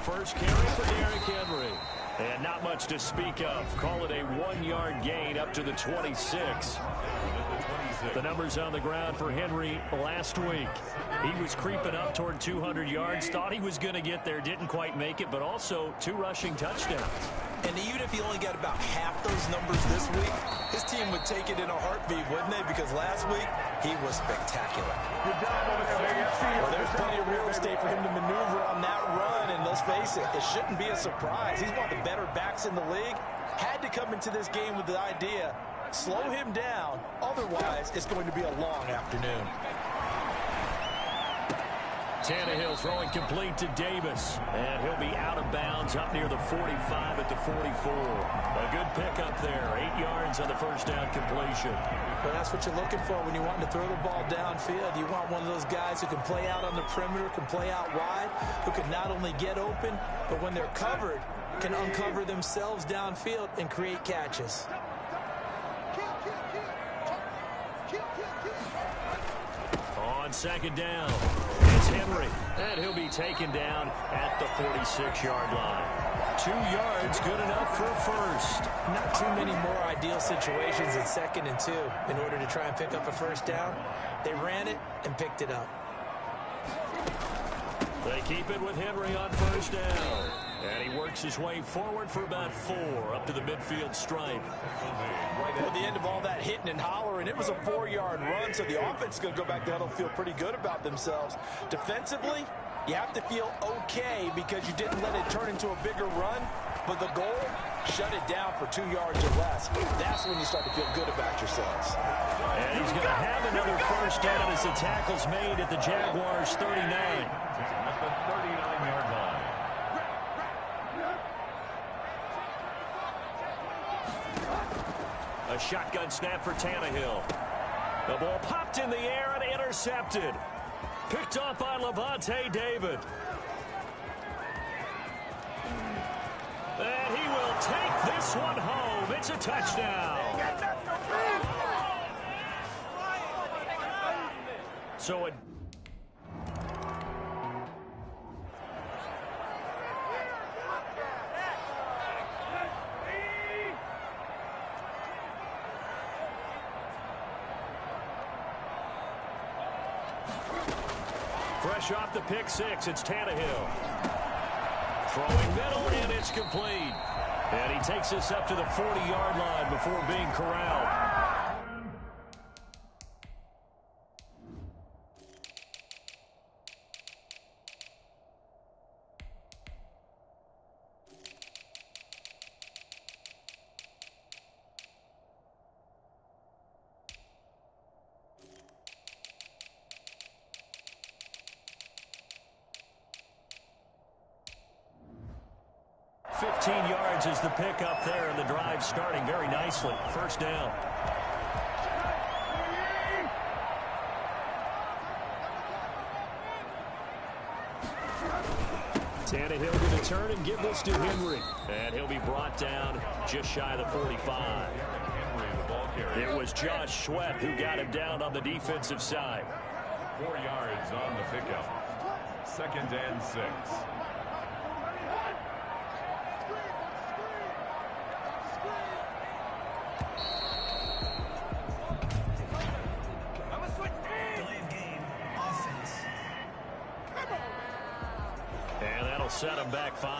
first carry for Derrick Henry. And not much to speak of. Call it a 1-yard gain up to the 26. The numbers on the ground for Henry last week. He was creeping up toward 200 yards. Thought he was going to get there. Didn't quite make it, but also 2 rushing touchdowns. And even if he only got about half those numbers this week, his team would take it in a heartbeat, wouldn't they? Because last week, he was spectacular. Well, there's plenty of real estate for him to maneuver on that run, and let's face it, it shouldn't be a surprise. He's one of the better backs in the league. Had to come into this game with the idea, slow him down, otherwise it's going to be a long afternoon. Tannehill throwing complete to Davis, and he'll be out of bounds up near the 45 at the 44. A good pickup there, 8 yards on the first down completion. Well, that's what you're looking for when you want to throw the ball downfield. You want one of those guys who can play out on the perimeter, can play out wide, who can not only get open, but when they're covered, can uncover themselves downfield and create catches. On second down, it's Henry, and he'll be taken down at the 46-yard line. 2 yards, good enough for a first. Not too many more ideal situations in 2nd and 2 in order to try and pick up a first down. They ran it and picked it up. They keep it with Henry on first down. And he works his way forward for about 4 up to the midfield stripe. At the end of all that hitting and hollering, it was a 4-yard run, so the offense is going to go back there and feel pretty good about themselves. Defensively, you have to feel okay because you didn't let it turn into a bigger run, but the goal, shut it down for 2 yards or less. That's when you start to feel good about yourselves. And he's going to have another first down as the tackle's made at the Jaguars' 39. At the 39-yard line. A shotgun snap for Tannehill. The ball popped in the air and intercepted. Picked off by Levante David. And he will take this one home. It's a touchdown. So it... Fresh off the pick six, it's Tannehill. Throwing middle, and it's complete. And he takes us up to the 40-yard line before being corralled. Yards is the pickup there, and the drive starting very nicely. First down. Tannehill going to turn and give this to Henry. And he'll be brought down just shy of the 45. It was Josh Sweat who got him down on the defensive side. 4 yards on the pickup. 2nd and 6. Set him back 5.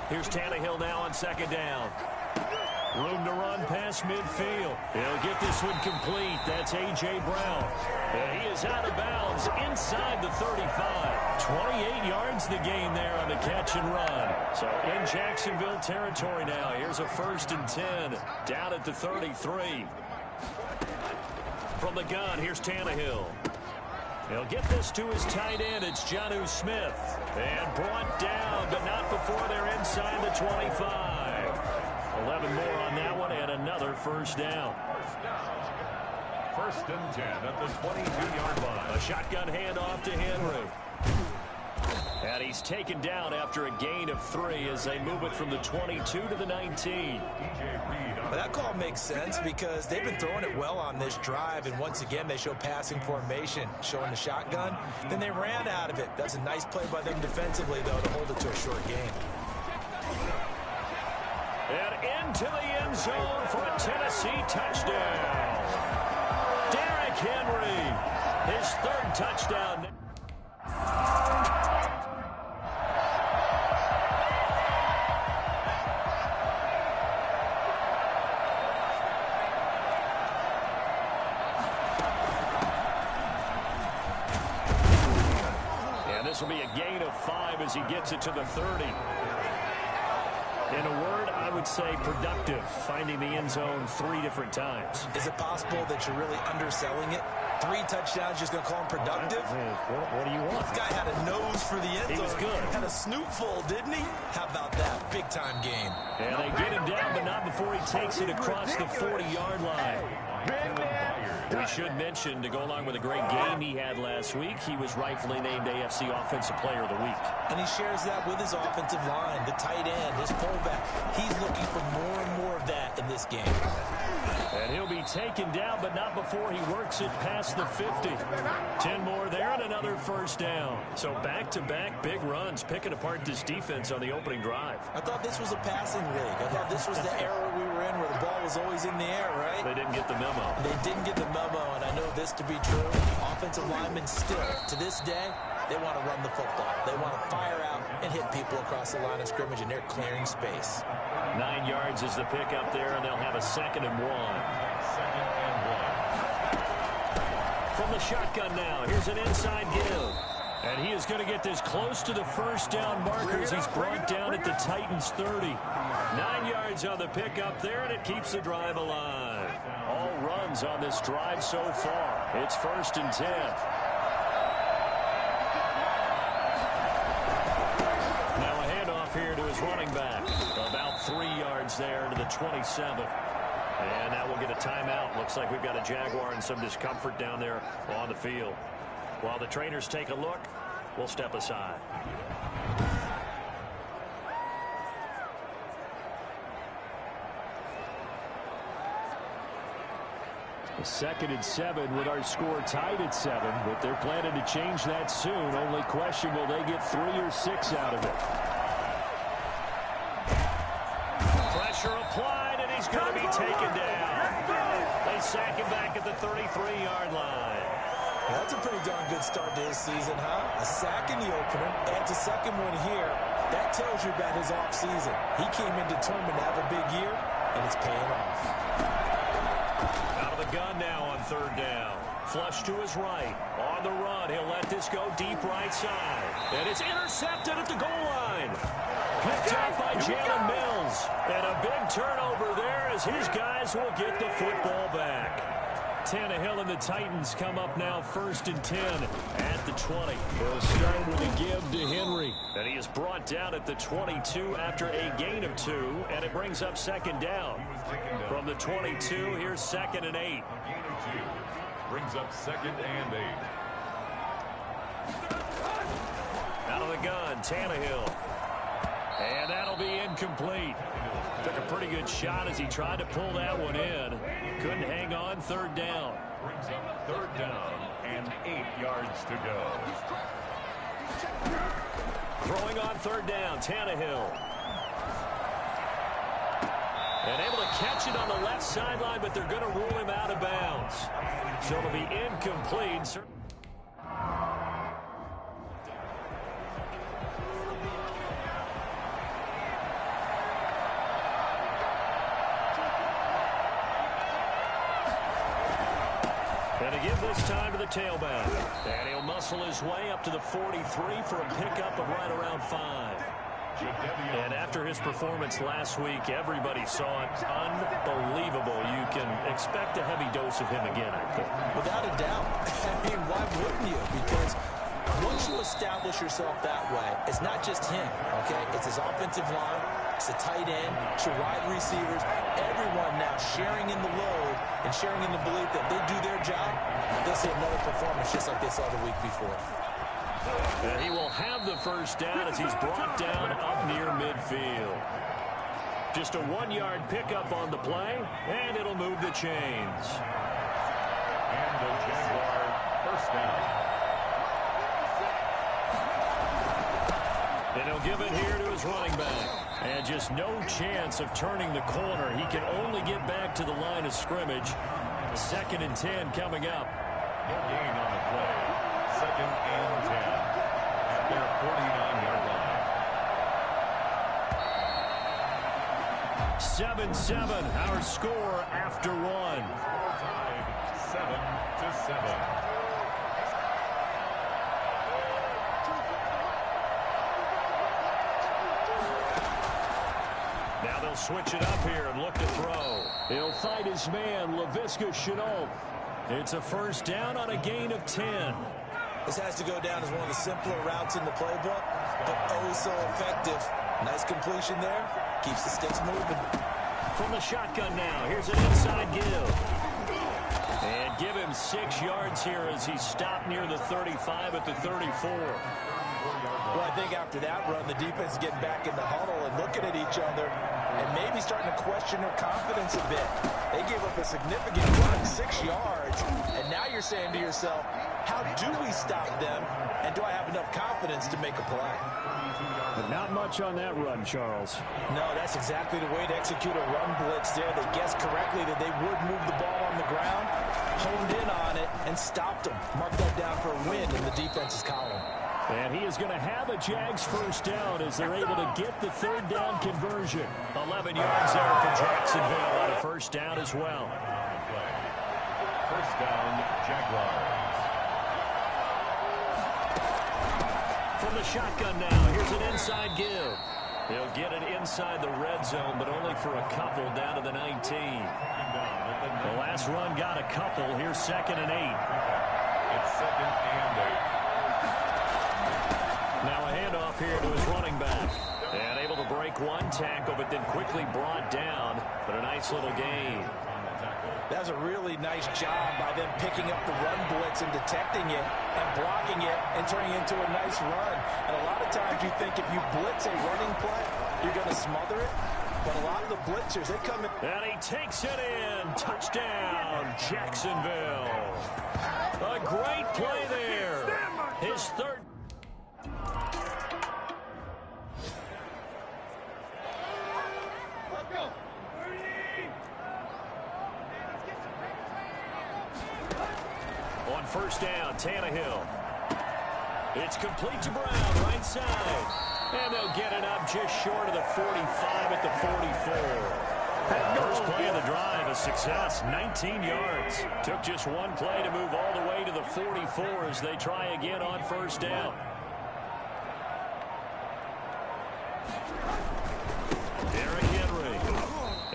Here's Tannehill now on 2nd down. Room to run past midfield. He'll get this one complete. That's A.J. Brown. And he is out of bounds inside the 35. 28 yards the gain there on the catch and run. So in Jacksonville territory now. Here's a 1st and 10 down at the 33. From the gun, here's Tannehill. He'll get this to his tight end. It's Jonnu Smith. And brought down, but not before they're inside the 25. 11 more on that one, and another first down. 1st and 10 at the 22-yard line. A shotgun handoff to Henry. And he's taken down after a gain of 3 as they move it from the 22 to the 19. Well, that call makes sense because they've been throwing it well on this drive, and once again they show passing formation, showing the shotgun. Then they ran out of it. That's a nice play by them defensively, though, to hold it to a short game. And into the end zone for a Tennessee touchdown. Derrick Henry, his 3rd touchdown. This will be a gain of 5 as he gets it to the 30. In a word, I would say productive, finding the end zone 3 different times. Is it possible that you're really underselling it? 3 touchdowns, just going to call him productive? What do you want? This guy had a nose for the end zone. He was good. Had a snootful, didn't he? How about that? Big-time game. And they get him down, but not before he takes it across the 40-yard line. We should mention, to go along with a great game he had last week, he was rightfully named AFC Offensive Player of the Week. And he shares that with his offensive line, the tight end, his fullback. He's looking for more and more of that in this game. And he'll be taken down, but not before he works it past the 50. 10 more there and another first down. So back-to-back big runs, picking apart this defense on the opening drive. I thought this was a passing league. I thought this was the era we were in where the ball was always in the air, right? They didn't get the memo. They didn't get the memo, and I know this to be true. Offensive linemen still, to this day, they want to run the football. They want to fire out and hit people across the line of scrimmage, and they're clearing space. 9 yards is the pickup there, and they'll have a 2nd and 1. From the shotgun now, here's an inside give. And he is going to get this close to the first down markers. He's brought down at the Titans 30. 9 yards on the pickup there, and it keeps the drive alive. All runs on this drive so far. It's 1st and 10. Now a handoff here to his running back. About 3 yards there to the 27. And now we'll get a timeout. Looks like we've got a Jaguar in some discomfort down there on the field. While the trainers take a look, we'll step aside. A 2nd and 7 with our score tied at 7, but they're planning to change that soon. Only question, will they get 3 or 6 out of it? Pressure applied, and he's going to be taken down. They sack him back at the 33-yard line. That's a pretty darn good start to his season, huh? A sack in the opener, adds a 2nd one here. That tells you about his offseason. He came in determined to have a big year, and it's paying off. Out of the gun now on 3rd down. Flush to his right. On the run, he'll let this go deep right side. And it's intercepted at the goal line. Picked up by Jalen Mills. And a big turnover there as his guys will get the football back. Tannehill and the Titans come up now 1st and 10 at the 20. They'll start with a give to Henry. And he is brought down at the 22 after a gain of 2. And it brings up 2nd down. From the 22, here's 2nd and 8. Brings up 2nd and 8. Out of the gun, Tannehill. And that'll be incomplete. Took a pretty good shot as he tried to pull that one in. Couldn't hang on. 3rd down. Brings up 3rd down and 8 yards to go. Throwing on 3rd down, Tannehill. And able to catch it on the left sideline, but they're going to rule him out of bounds. So it'll be incomplete. And to give this time to the tailback. And he'll muscle his way up to the 43 for a pickup of right around 5. And after his performance last week, everybody saw it. Unbelievable. You can expect a heavy dose of him again, I think. Without a doubt. I mean, why wouldn't you? Because once you establish yourself that way, it's not just him, okay? It's his offensive line, it's the tight end, it's your wide receivers, everyone now sharing in the load and sharing in the belief that they do their job, they'll see another performance just like they saw the week before. And he will have the first down as he's brought down up near midfield. Just a 1-yard pickup on the play, and it'll move the chains. And the Jaguar first down. And he'll give it here to his running back. And just no chance of turning the corner. He can only get back to the line of scrimmage. 2nd and 10 coming up. No gain on the play. 2nd and 10 at their 49-yard line. 7-7, our score after 1. Tied 7-7. Now they'll switch it up here and look to throw. He'll fight his man, Laviska Shenault. It's a first down on a gain of 10. This has to go down as one of the simpler routes in the playbook, but oh so effective. Nice completion there. Keeps the sticks moving. From the shotgun now, here's an inside give. And give him 6 yards here as he stopped near the 35 at the 34. Well, I think after that run, the defense is getting back in the huddle and looking at each other and maybe starting to question their confidence a bit. They gave up a significant run, 6 yards, and now you're saying to yourself, how do we stop them, and do I have enough confidence to make a play? But not much on that run, Charles. No, that's exactly the way to execute a run blitz there. They guessed correctly that they would move the ball on the ground, honed in on it, and stopped them. Mark that down for a win in the defense's column. And he is going to have a Jags first down as they're able to get the 3rd down conversion. 11 yards there for Jacksonville on a first down as well. First down, Jaguars. From the shotgun now, here's an inside give. He'll get it inside the red zone, but only for a couple down to the 19. The last run got a couple. Here's 2nd and 8. It's 2nd and 8. Now a handoff here to his running back. And able to break one tackle, but then quickly brought down. But a nice little gain. That was a really nice job by them picking up the run blitz and detecting it and blocking it and turning it into a nice run. And a lot of times you think if you blitz a running play, you're going to smother it. But a lot of the blitzers, they come in. And he takes it in. Touchdown, Jacksonville. A great play there. His 3rd. On first down, Tannehill. It's complete to Brown, right side. And they'll get it up just short of the 45 at the 44. First play of the drive, a success, 19 yards. Took just one play to move all the way to the 44 as they try again on first down. Derrick Henry.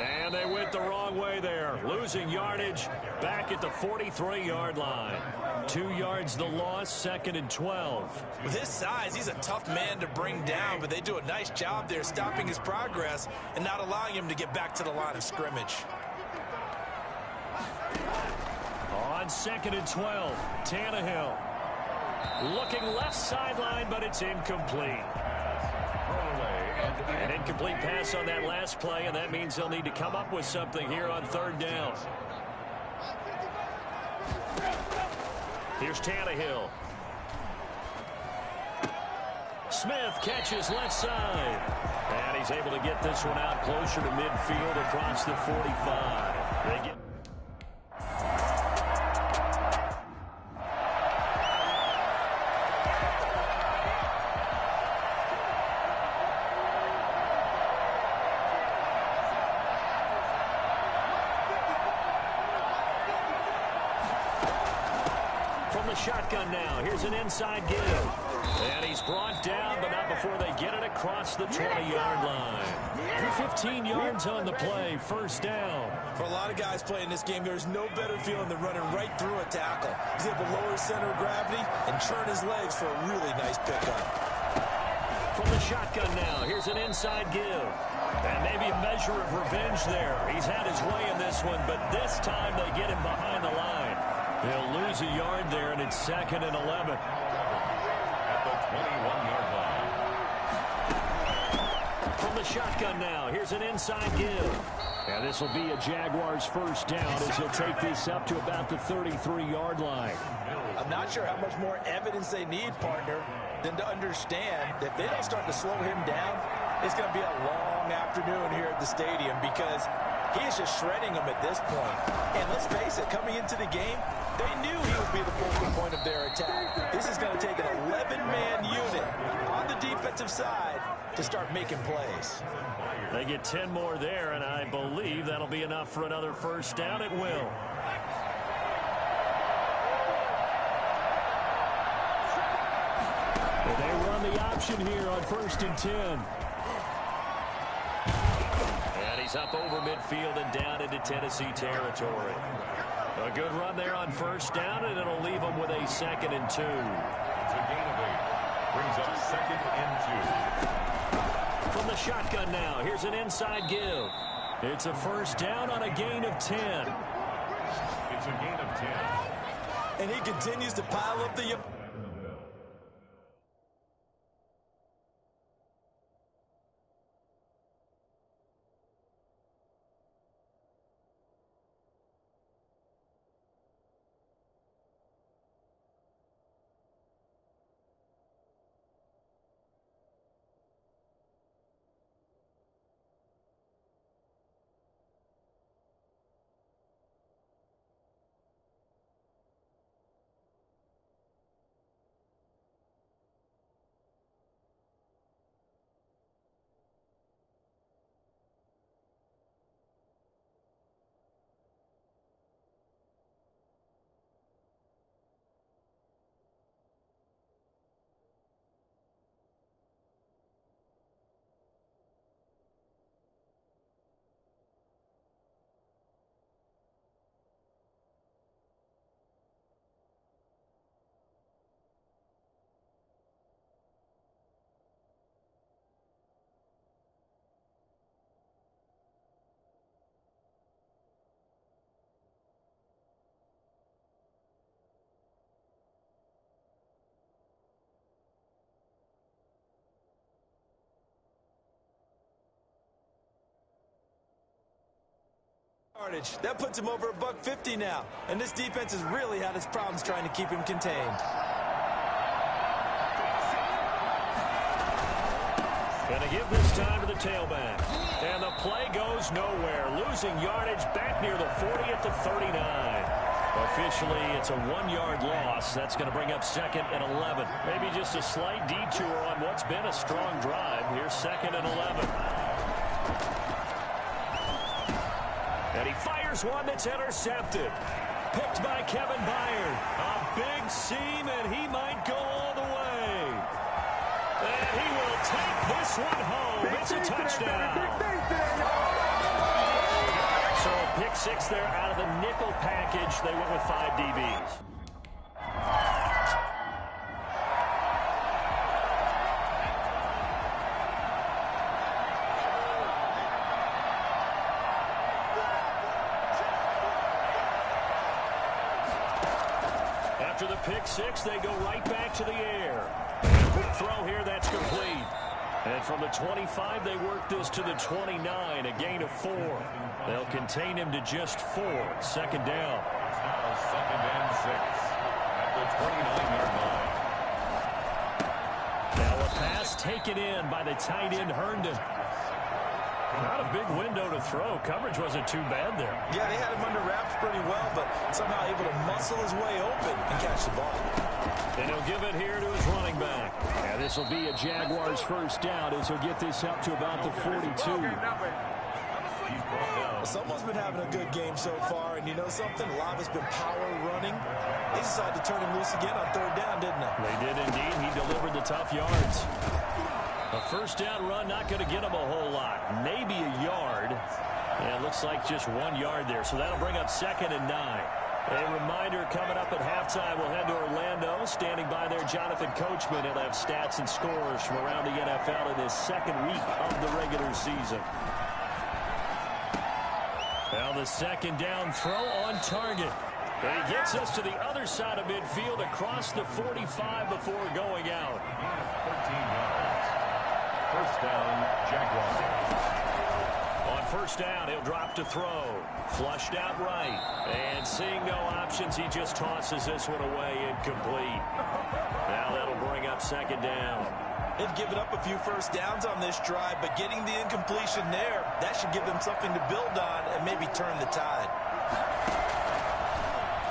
And they went the wrong way there. Losing yardage back at the 43-yard line. 2 yards the loss, 2nd and 12. With his size, he's a tough man to bring down, but they do a nice job there stopping his progress and not allowing him to get back to the line of scrimmage. On 2nd and 12, Tannehill. Looking left sideline, but it's incomplete. An incomplete pass on that last play, and that means they'll need to come up with something here on 3rd down. Here's Tannehill. Smith catches left side. And he's able to get this one out closer to midfield across the 45. They get... Shotgun now. Here's an inside give. And he's brought down, but not before they get it across the 20-yard line. 15 yards on the play. First down. For a lot of guys playing this game, there's no better feeling than running right through a tackle. He's able to lower his center of gravity and turn his legs for a really nice pickup. From the shotgun now, here's an inside give. And maybe a measure of revenge there. He's had his way in this one, but this time they get him behind the line. They'll lose a yard there, and it's 2nd and 11. At 21-yard line. From the shotgun now, here's an inside give. And this will be a Jaguars first down as he'll take this up to about the 33-yard line. I'm not sure how much more evidence they need, partner, than to understand that if they don't start to slow him down, it's going to be a long afternoon here at the stadium because he is just shredding them at this point. And let's face it, coming into the game, they knew he would be the focal point of their attack. This is going to take an 11-man unit on the defensive side to start making plays. They get 10 more there, and I believe that'll be enough for another first down. It will. Well, they run the option here on 1st and 10. And he's up over midfield and down into Tennessee territory. A good run there on 1st down, and it'll leave them with a 2nd and 2. It's a gain of 8. Brings up 2nd and 2. From the shotgun now, here's an inside give. It's a first down on a gain of 10. It's a gain of 10. And he continues to pile up the... That puts him over $150 now. And this defense has really had its problems trying to keep him contained. Gonna give this time to the tailback. And the play goes nowhere. Losing yardage back near the 40 at the 39. Officially, it's a 1-yard loss. That's going to bring up 2nd and 11. Maybe just a slight detour on what's been a strong drive. Here's 2nd and 11. And he fires one that's intercepted. Picked by Kevin Byard. A big seam, and he might go all the way. And he will take this one home. It's a touchdown. So a pick 6 there out of the nickel package. They went with 5 DBs. After the pick 6, they go right back to the air. Quick throw here, that's complete. And from the 25, they work this to the 29, a gain of 4. They'll contain him to just 4. 2nd down. It's now 2nd and 6 at the 29-yard line. Now a pass taken in by the tight end Herndon. Not a big window to throw. Coverage wasn't too bad there. Yeah, they had him under wraps pretty well, but somehow able to muscle his way open and catch the ball. And he'll give it here to his running back. And this will be a Jaguars first down as he'll get this up to about the 42. Someone's been having a good game so far, and you know something? A lot of it's been power running. They decided to turn him loose again on 3rd down, didn't they? They did indeed. He delivered the tough yards. A first down run, not going to get him a whole lot. Maybe a yard. And it looks like just 1 yard there. So that'll bring up 2nd and 9. A reminder coming up at halftime, we'll head to Orlando. Standing by there, Jonathan Coachman. He'll have stats and scores from around the NFL in his 2nd week of the regular season. Now the 2nd down throw on target. And he gets us to the other side of midfield across the 45 before going out. 13 yards. First down, Jaguars. On first down, he'll drop to throw. Flushed out right. And seeing no options, he just tosses this one away incomplete. Now that'll bring up second down. They've given up a few first downs on this drive, but getting the incompletion there, that should give them something to build on and maybe turn the tide.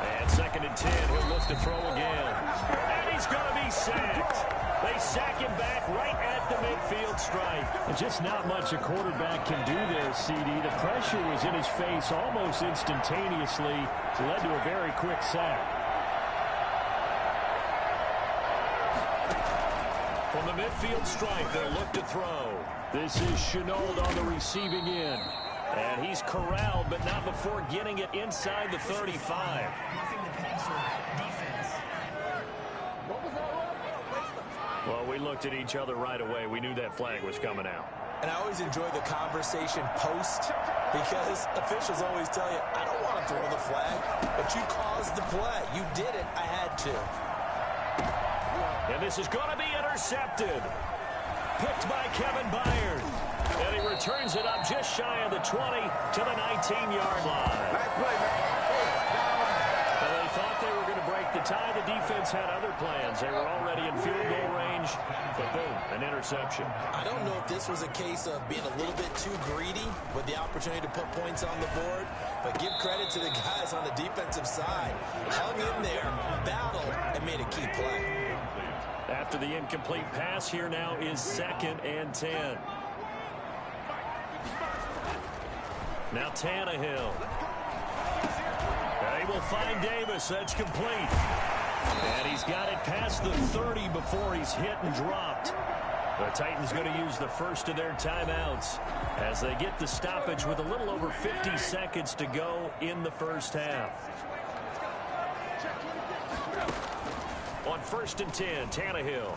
And second and 10, he'll look to throw again. And he's going to be sacked. They sack him back right at the midfield stripe. And just not much a quarterback can do there, CD. The pressure was in his face almost instantaneously. It led to a very quick sack. From the midfield stripe, they'll look to throw. This is Chenault on the receiving end. And he's corralled, but not before getting it inside the 35. Well, we looked at each other right away. We knew that flag was coming out. And I always enjoy the conversation post because officials always tell you, I don't want to throw the flag, but you caused the play. You did it. I had to. And this is going to be intercepted. Picked by Kevin Byard. And he returns it up just shy of the 20 to the 19-yard line. Nice play, man. Well, they thought they were going to break the tie. The defense had other plans. They were already in field goal range. But boom, an interception. I don't know if this was a case of being a little bit too greedy with the opportunity to put points on the board, but give credit to the guys on the defensive side. Hung in there, battled, and made a key play. After the incomplete pass, here now is second and 10. Now Tannehill. They will find Davis. That's complete. And he's got it past the 30 before he's hit and dropped. The Titans going to use the first of their timeouts as they get the stoppage with a little over 50 seconds to go in the first half. On first and 10, Tannehill.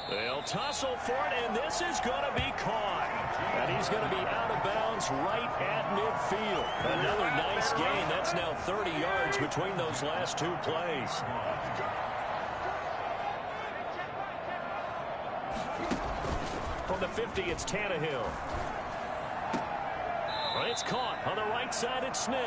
They'll tussle for it, and this is going to be caught. And he's going to be out of bounds right at midfield. Another nice gain. That's now 30 yards between those last two plays. From the 50, it's Tannehill. Well, it's caught. On the right side, it's Smith.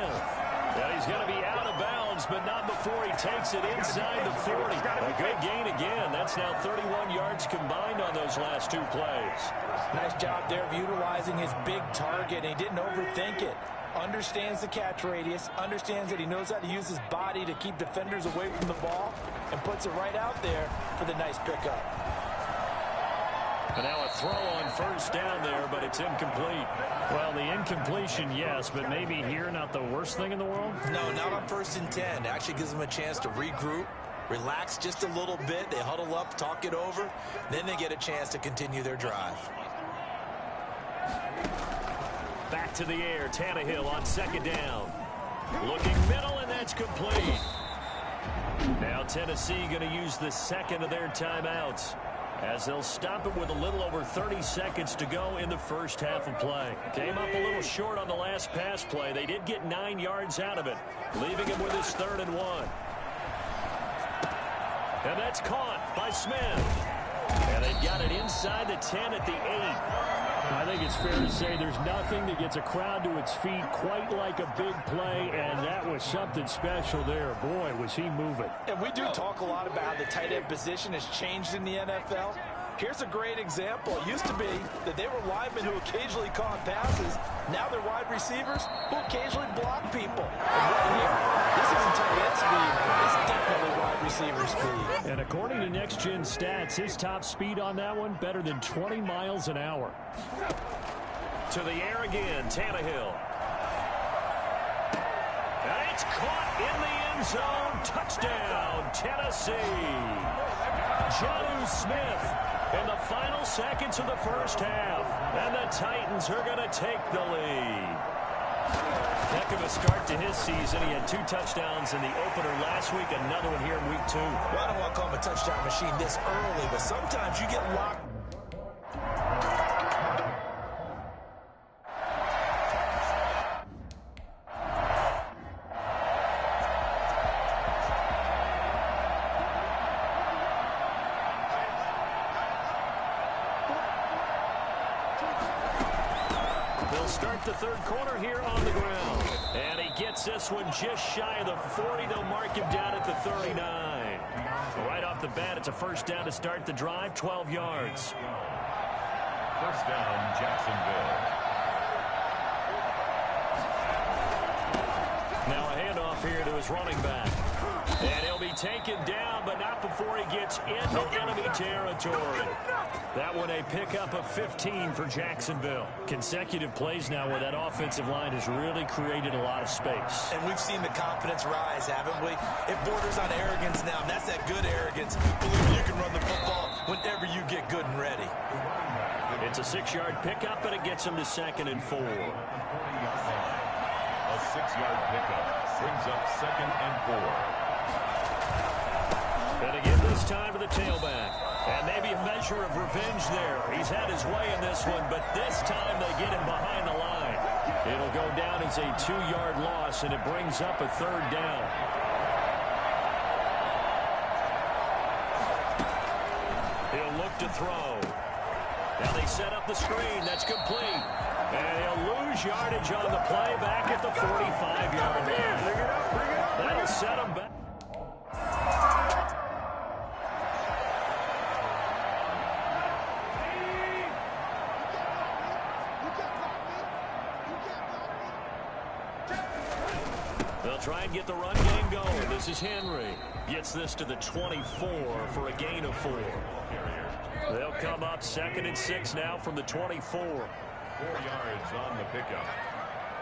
And he's going to be out of bounds, but not before he takes it inside the 40. A good gain again. That's now 31 yards combined on those last two plays. Nice job there of utilizing his big target. He didn't overthink it. Understands the catch radius, understands that he knows how to use his body to keep defenders away from the ball, and puts it right out there for the nice pickup. And now a throw on first down there, but it's incomplete. Well, the incompletion, yes, but maybe here not the worst thing in the world? No, not on first and 10. It actually gives them a chance to regroup, relax just a little bit. They huddle up, talk it over. Then they get a chance to continue their drive. Back to the air, Tannehill on second down. Looking middle, and that's complete. Now Tennessee going to use the second of their timeouts, as they'll stop it with a little over 30 seconds to go in the first half of play. Came up a little short on the last pass play. They did get 9 yards out of it, leaving him with his 3rd and 1. And that's caught by Smith. And they've got it inside the 10 at the 8. I think it's fair to say there's nothing that gets a crowd to its feet quite like a big play, and that was something special there. Boy, was he moving. And we do talk a lot about how the tight end position has changed in the NFL. Here's a great example. It used to be that they were linemen who occasionally caught passes. Now they're wide receivers who occasionally block people. And right here, this isn't tight end speed. It's definitely wide receiver speed. And according to Next Gen Stats, his top speed on that one, better than 20 miles an hour. To the air again, Tannehill. And it's caught in the end zone. Touchdown, Tennessee. Jonnu Smith in the final seconds of the first half. And the Titans are going to take the lead. Heck of a start to his season. He had 2 touchdowns in the opener last week, another one here in week 2. Well, I don't want to call him a touchdown machine this early, but sometimes you get locked. start the third quarter here on the ground. And he gets this one just shy of the 40. They'll mark him down at the 39. Right off the bat, it's a first down to start the drive, 12 yards. First down, Jacksonville. Now a handoff here to his running back. And he'll be taken down, but not before he gets into enemy territory. That one a pickup of 15 for Jacksonville. Consecutive plays now where that offensive line has really created a lot of space. And we've seen the confidence rise, haven't we? It borders on arrogance now, and that's that good arrogance. Believe you can run the football whenever you get good and ready. It's a 6-yard pickup, and it gets him to 2nd and 4. A 6-yard pickup brings up 2nd and 4. And again this time to the tailback. And maybe a measure of revenge there. He's had his way in this one, but this time they get him behind the line. It'll go down as a 2-yard loss, and it brings up a 3rd down. He'll look to throw. Now they set up the screen. That's complete. And he'll lose yardage on the play back at the 45-yard line. That'll set him back. They'll try and get the run game going. This is Henry. Gets this to the 24 for a gain of 4. They'll come up 2nd and 6 now from the 24. 4 yards on the pickup.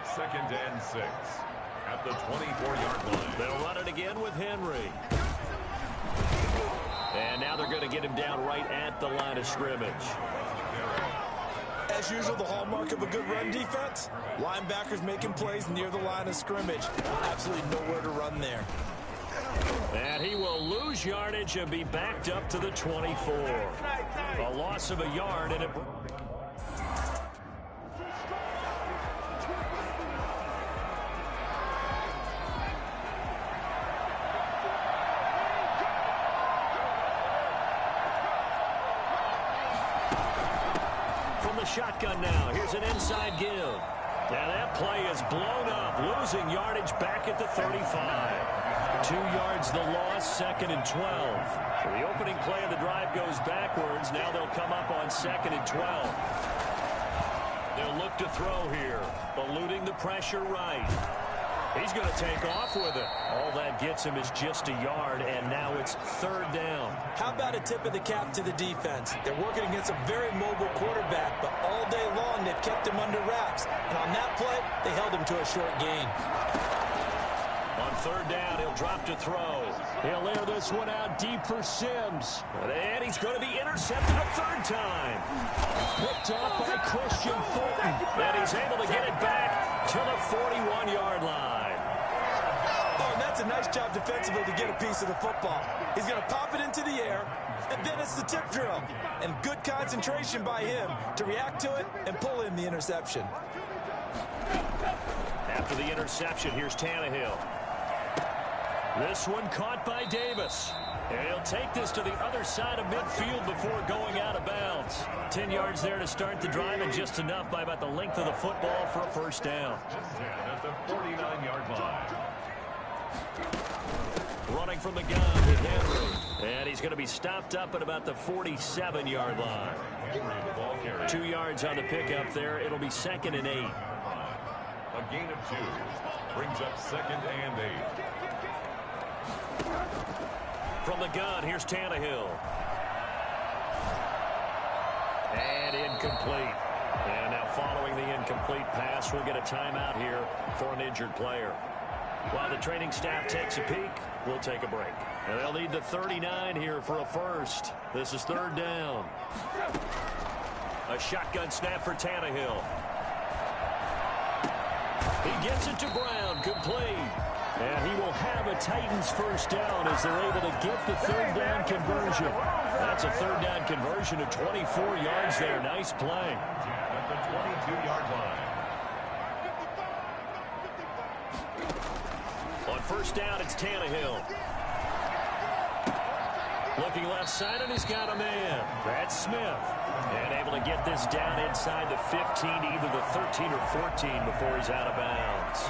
2nd and 6 at the 24-yard line. They'll run it again with Henry. And now they're going to get him down right at the line of scrimmage. As usual, the hallmark of a good run defense, linebackers making plays near the line of scrimmage. Absolutely nowhere to run there. And he will lose yardage and be backed up to the 24. A loss of a yard, and it... Shotgun now. Here's an inside give. Now that play is blown up, losing yardage back at the 35. 2 yards the loss, 2nd and 12. So the opening play of the drive goes backwards. Now they'll come up on 2nd and 12. They'll look to throw here, eluding the pressure right. He's going to take off with it. All that gets him is just a yard, and now it's 3rd down. How about a tip of the cap to the defense? They're working against a very mobile quarterback, but all day long they've kept him under wraps. And on that play, they held him to a short gain. On 3rd down, he'll drop to throw. He'll air this one out deep for Sims. And he's going to be intercepted a 3rd time. Picked off by Christian Fulton. And he's able to get it back to the 41-yard line. Oh, and that's a nice job defensively to get a piece of the football. He's going to pop it into the air, and then it's the tip drill. And good concentration by him to react to it and pull in the interception. After the interception, here's Tannehill. This one caught by Davis. And he'll take this to the other side of midfield before going out of bounds. 10 yards there to start the drive, and just enough by about the length of the football for a 1st down. At the 49-yard line. Running from the gun with Henry. And he's going to be stopped up at about the 47-yard line. 2 yards on the pickup there. It'll be 2nd and 8. A gain of 2 brings up 2nd and 8. From the gun, here's Tannehill. And incomplete. And now following the incomplete pass, we'll get a timeout here for an injured player. While the training staff takes a peek, we'll take a break. And they'll need the 39 here for a 1st. This is 3rd down. A shotgun snap for Tannehill. He gets it to Brown, complete. And he will have a Titans 1st down as they're able to get the 3rd down conversion. That's a 3rd down conversion of 24 yards there. Nice play. At the 22-yard line. On 1st down, it's Tannehill. Looking left side, and he's got a man. That's Smith. And able to get this down inside the 15, either the 13 or 14 before he's out of bounds.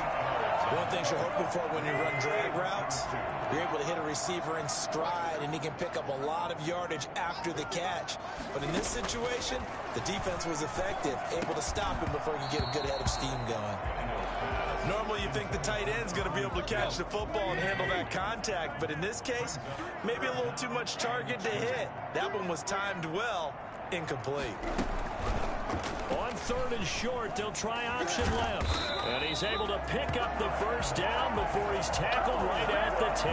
One thing you're hoping for when you run drag routes, you're able to hit a receiver in stride, and he can pick up a lot of yardage after the catch. But in this situation, the defense was effective, able to stop him before he could get a good head of steam going. Normally you think the tight end's going to be able to catch the football and handle that contact, but in this case, maybe a little too much target to hit. That one was timed well, incomplete. On 3rd and short, they'll try option left. And he's able to pick up the first down before he's tackled right at the 10.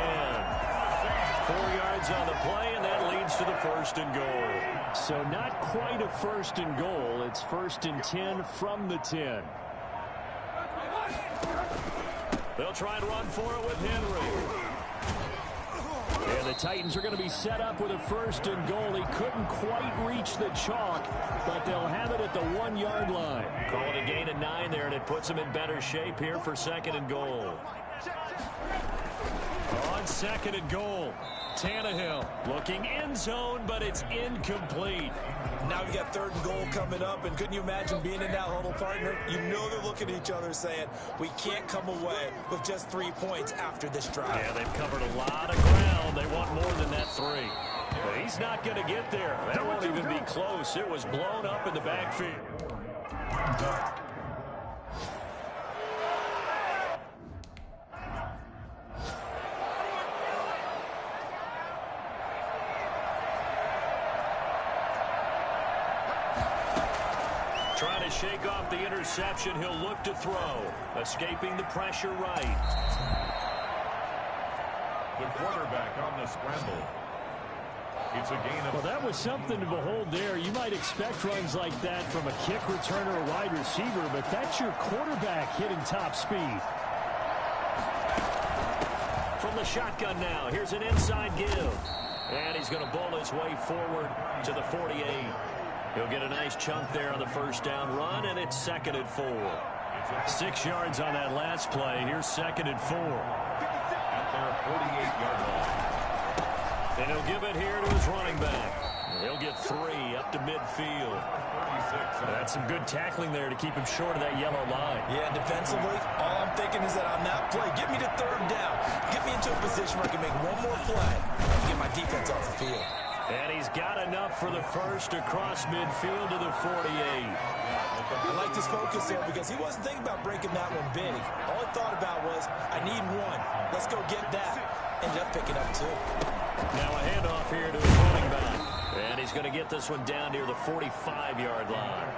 4 yards on the play, and that leads to the 1st and goal. So not quite a 1st and goal. It's 1st and 10 from the 10. They'll try and run for it with Henry. And the Titans are going to be set up with a 1st and goal. He couldn't quite reach the chalk, but they'll have it at the 1-yard line. Call it a gain of 9 there, and it puts them in better shape here for 2nd and goal. On 2nd and goal, Tannehill looking end zone, but it's incomplete. Now we got 3rd and goal coming up, and couldn't you imagine being in that huddle, partner? You know they're looking at each other saying, we can't come away with just 3 points after this drive. Yeah, they've covered a lot of ground. They want more than that 3. But he's not going to get there. That won't even be close. It was blown up in the backfield. Trying to shake off the interception. He'll look to throw. Escaping the pressure right. The quarterback on the scramble. It's a gain of... Well, that was something to behold there. You might expect runs like that from a kick returner or wide receiver, but that's your quarterback hitting top speed. From the shotgun now, here's an inside give. And he's going to bowl his way forward to the 48. He'll get a nice chunk there on the 1st down run, and it's 2nd and 4. 6 yards on that last play. Here's 2nd and 4. At their 48-yard line. And he'll give it here to his running back. He'll get 3 up to midfield. That's some good tackling there to keep him short of that yellow line. Yeah, defensively, all I'm thinking is that on that play, get me to 3rd down. Get me into a position where I can make one more play and get my defense off the field. And he's got enough for the 1st across midfield to the 48. I liked his focus there because he wasn't thinking about breaking that one big. All he thought about was, I need 1. Let's go get that. Ended up picking up 2. Now a handoff here to his running back. And he's going to get this one down near the 45-yard line.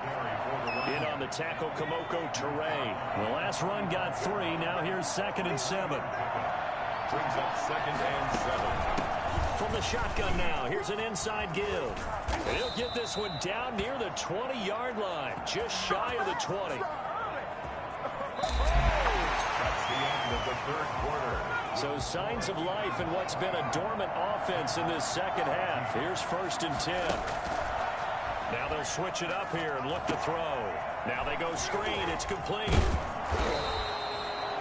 In on the tackle, Kamoko Toure. The last run got 3. Now here's 2nd and 7. Brings up 2nd and 7. From the shotgun now, here's an inside give. And he'll get this one down near the 20-yard line, just shy of the 20. That's the end of the 3rd quarter. So signs of life in what's been a dormant offense in this 2nd half. Here's 1st and 10. Now they'll switch it up here and look to throw. Now they go screen. It's complete.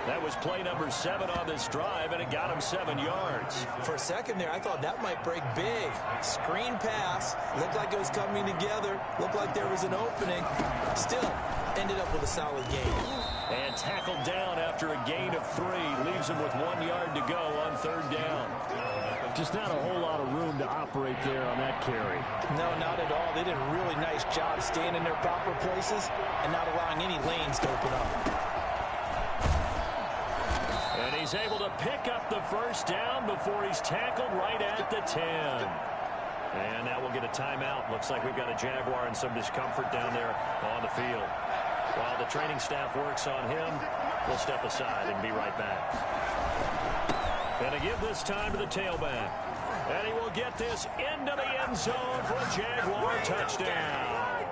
That was play number 7 on this drive, and it got him 7 yards. For a second there, I thought that might break big. Screen pass. Looked like it was coming together. Looked like there was an opening. Still, ended up with a solid gain. And tackled down after a gain of 3. Leaves him with 1 yard to go on 3rd down. Just not a whole lot of room to operate there on that carry. No, not at all. They did a really nice job staying in their proper places and not allowing any lanes to open up. And he's able to pick up the 1st down before he's tackled right at the 10. And now we'll get a timeout. Looks like we've got a Jaguar and some discomfort down there on the field. While the training staff works on him, we'll step aside and be right back. And to give this time to the tailback. And he will get this into the end zone for a Jaguar touchdown.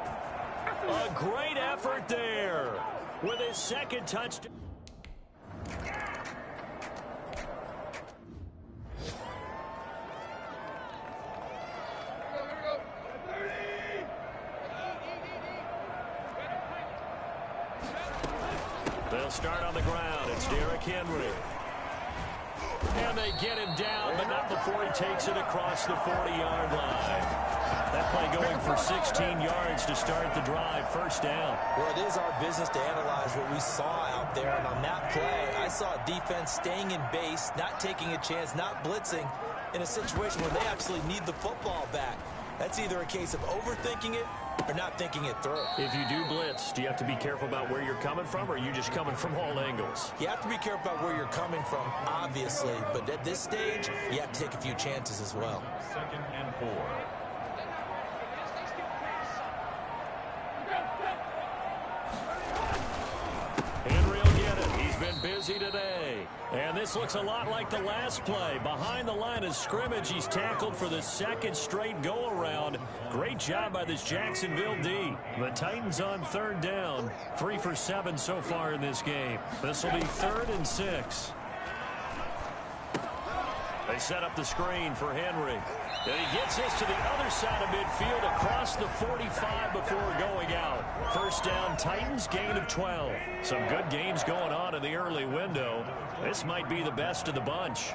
A great effort there with his 2nd touchdown. They'll start on the ground. It's Derrick Henry. And they get him down, but not before he takes it across the 40-yard line. That play going for 16 yards to start the drive. First down. Well, it is our business to analyze what we saw out there. And on that play, I saw a defense staying in base, not taking a chance, not blitzing in a situation where they actually need the football back. That's either a case of overthinking it or not thinking it through. If you do blitz, do you have to be careful about where you're coming from, or are you just coming from all angles? You have to be careful about where you're coming from, obviously. But at this stage, you have to take a few chances as well. 2nd and 4. Henry will get it. He's been busy today. And this looks a lot like the last play. Behind the line of scrimmage, he's tackled for the second straight go-around. Great job by this Jacksonville D. The Titans on 3rd down. 3 for 7 so far in this game. This will be 3rd and 6. They set up the screen for Henry. And he gets this to the other side of midfield across the 45 before going out. First down, Titans, gain of 12. Some good games going on in the early window. This might be the best of the bunch.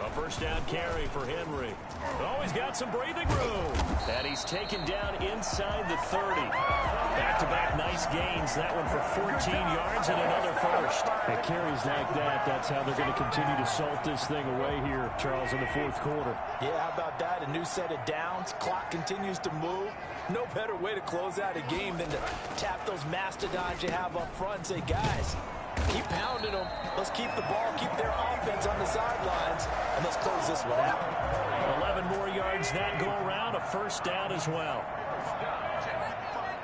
A first down carry for Henry. Oh, he's got some breathing room. And he's taken down inside the 30. Back-to-back nice gains. That one for 14 yards and another first. It carries like that. That's how they're going to continue to salt this thing away here, Charles, in the 4th quarter. Yeah, how about that? A new set of downs. Clock continues to move. No better way to close out a game than to tap those mastodons you have up front and say, guys, keep pounding them. Let's keep the ball, keep their offense on the sidelines, and let's close this one out. 11 more yards that go around. A first down as well.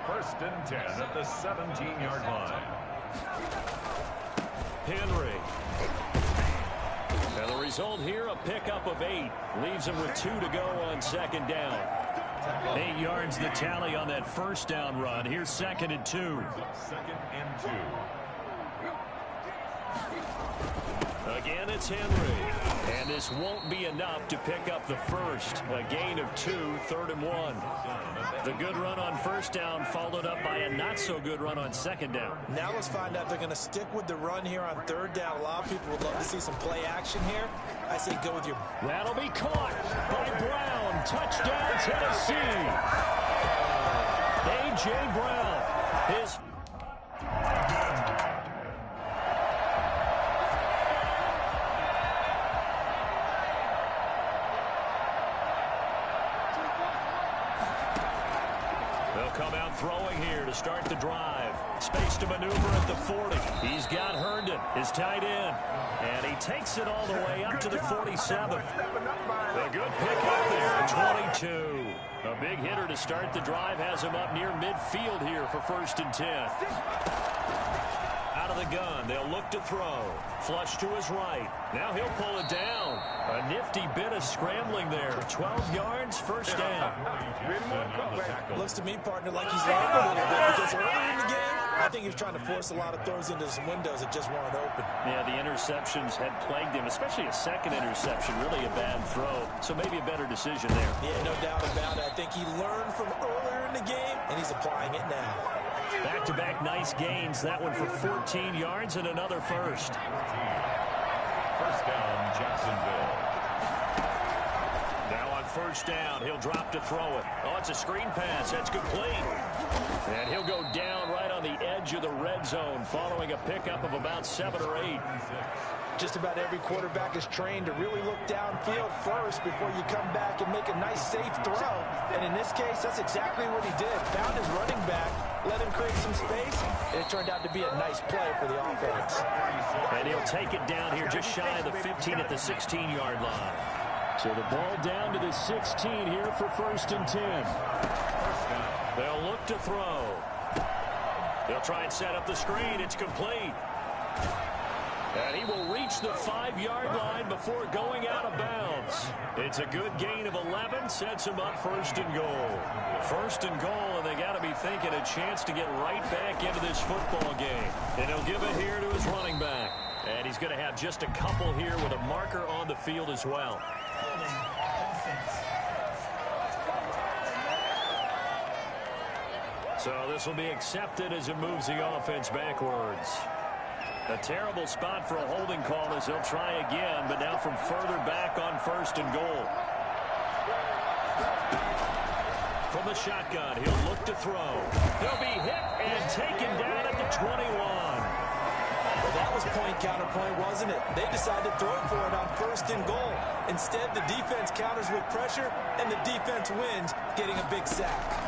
1st and 10 at the 17-yard line. Henry. And the result here, a pickup of 8. Leaves him with 2 to go on 2nd down. 8 yards the tally on that first down run. Here's 2nd and 2. 2nd and 2. Again, it's Henry. And this won't be enough to pick up the first. A gain of 2, 3rd and 1. The good run on first down followed up by a not-so-good run on 2nd down. Now let's find out if they're going to stick with the run here on 3rd down. A lot of people would love to see some play action here. I say go with your... That'll be caught by Brown. Touchdown, Tennessee. A.J. Brown. His... Come out throwing here to start the drive. Space to maneuver at the 40. He's got Herndon, his tight end. And he takes it all the way up to the 47. A good pick up there, 22. A big hitter to start the drive has him up near midfield here for 1st and 10. Out of the gun, they'll look to throw. Flush to his right. Now he'll pull it down. A nifty bit of scrambling there. 12 yards, first down. Looks to me, partner, like he's learned a little bit because earlier in the game, I think he was trying to force a lot of throws into some windows that just weren't open. Yeah, the interceptions had plagued him, especially a second interception. Really a bad throw. So maybe a better decision there. Yeah, no doubt about it. I think he learned from earlier in the game, and he's applying it now. Back-to-back nice gains. That one for 14 yards and another first. First down, Jacksonville. Now on first down, he'll drop to throw it. Oh, it's a screen pass. That's complete. And he'll go down right on the edge of the red zone following a pickup of about 7 or 8. Just about every quarterback is trained to really look downfield first before you come back and make a nice, safe throw. And in this case, that's exactly what he did. Found his running back, let him create some space, and it turned out to be a nice play for the offense. And he'll take it down here just shy of the 15 at the 16-yard line. So the ball down to the 16 here for 1st and 10. They'll look to throw. They'll try and set up the screen. It's complete. And he will reach the 5-yard line before going out of bounds. It's a good gain of 11, sets him up 1st and goal. 1st and goal, and they got to be thinking a chance to get right back into this football game. And he'll give it here to his running back. And he's going to have just a couple here with a marker on the field as well. So this will be accepted as it moves the offense backwards. A terrible spot for a holding call as they'll try again, but now from further back on 1st and goal. From the shotgun, he'll look to throw. He'll be hit and taken down at the 21. Well, that was point counterpoint, wasn't it? They decided to throw for it on 1st and goal. Instead, the defense counters with pressure, and the defense wins, getting a big sack.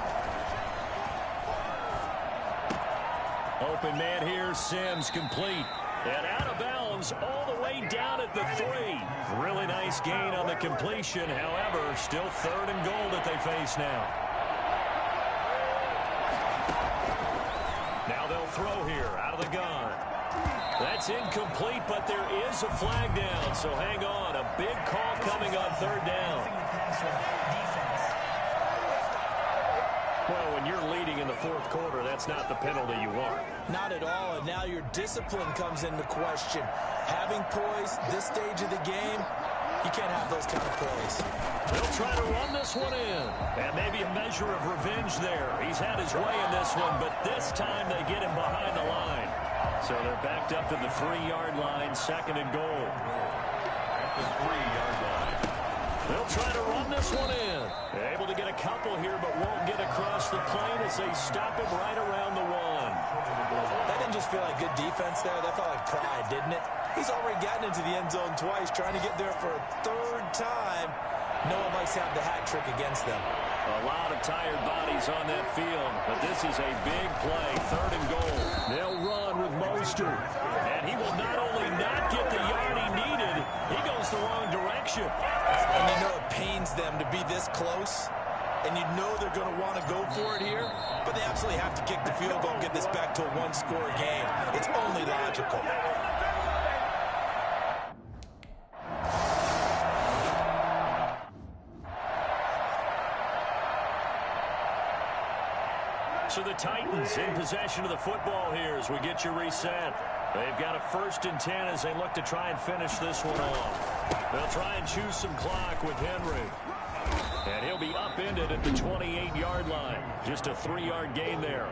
Open man here, Sims complete. And out of bounds all the way down at the 3. Really nice gain on the completion. However, still 3rd and goal that they face now. Now they'll throw here out of the gun. That's incomplete, but there is a flag down. So hang on. A big call coming on 3rd down. Well, when you're leading in the 4th quarter, that's not the penalty you want. Not at all, and now your discipline comes into question. Having poise this stage of the game, you can't have those kind of plays. They'll try to run this one in. And maybe a measure of revenge there. He's had his way in this one, but this time they get him behind the line. So they're backed up to the 3-yard line, 2nd and goal. At the 3-yard line. They'll try to run this one in. They're able to get a couple here, but won't get across the plane as they stop him right around the 1. That didn't just feel like good defense there. That felt like pride, didn't it? He's already gotten into the end zone twice, trying to get there for a 3rd time. No one likes to have the hat trick against them. A lot of tired bodies on that field, but this is a big play, 3rd and goal. They'll run with Mostert, and he will not only not get the yard he needed, he goes the wrong direction. And you know it pains them to be this close, and you know they're going to want to go for it here, but they absolutely have to kick the field goal and get this back to a 1-score game. It's only logical. So the Titans in possession of the football here as we get you reset. They've got a 1st and 10 as they look to try and finish this one off. They'll try and choose some clock with Henry. And he'll be upended at the 28-yard line. Just a 3-yard gain there.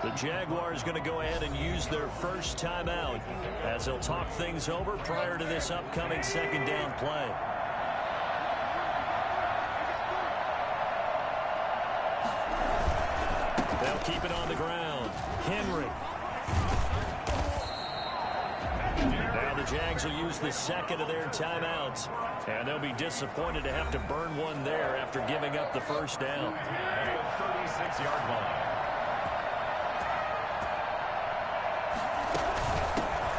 The Jaguars going to go ahead and use their first timeout as they'll talk things over prior to this upcoming 2nd down play. They'll keep it on the ground. Henry. Now the Jags will use the 2nd of their timeouts. And they'll be disappointed to have to burn one there after giving up the 1st down. At the 36-yard line.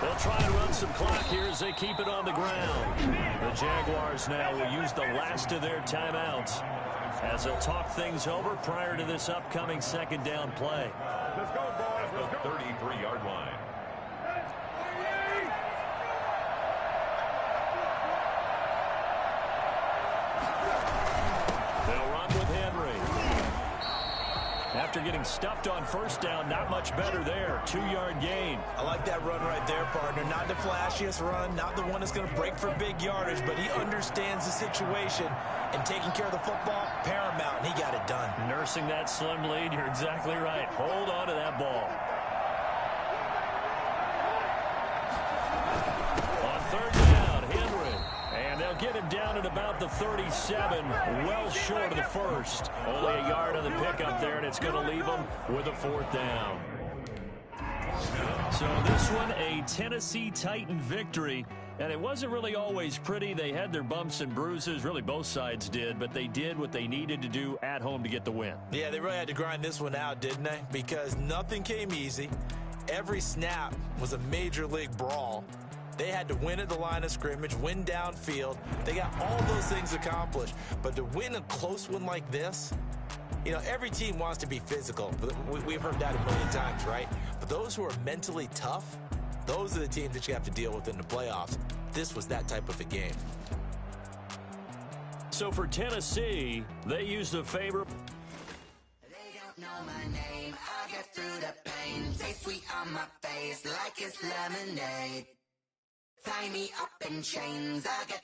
They'll try and run some clock here as they keep it on the ground. The Jaguars now will use the last of their timeouts as they'll talk things over prior to this upcoming 2nd down play. Let's go, boys. At the 33-yard line. They'll run with Henry. After getting stuffed on 1st down, not much better there. 2-yard gain. I like that run right there, partner. Not the flashiest run, not the one that's going to break for big yardage, but he understands the situation, and taking care of the football, paramount, and he got it done. Nursing that slim lead, you're exactly right. Hold on to that ball. On 3rd down, Henry. And they'll get him down at about the 37, well short of the 1st. Only a yard on the pickup there, and it's going to leave him with a 4th down. So this one, a Tennessee Titan victory. And it wasn't really always pretty. They had their bumps and bruises. Really, both sides did. But they did what they needed to do at home to get the win. Yeah, they really had to grind this one out, didn't they? Because nothing came easy. Every snap was a major league brawl. They had to win at the line of scrimmage, win downfield. They got all those things accomplished. But to win a close one like this, you know, every team wants to be physical. We've heard that a million times, right? But those who are mentally tough, those are the teams that you have to deal with in the playoffs. This was that type of a game. So for Tennessee, they used a favor. They don't know my name. I get through the pain. Taste sweet on my face like it's lemonade. Tie me up in chains. I get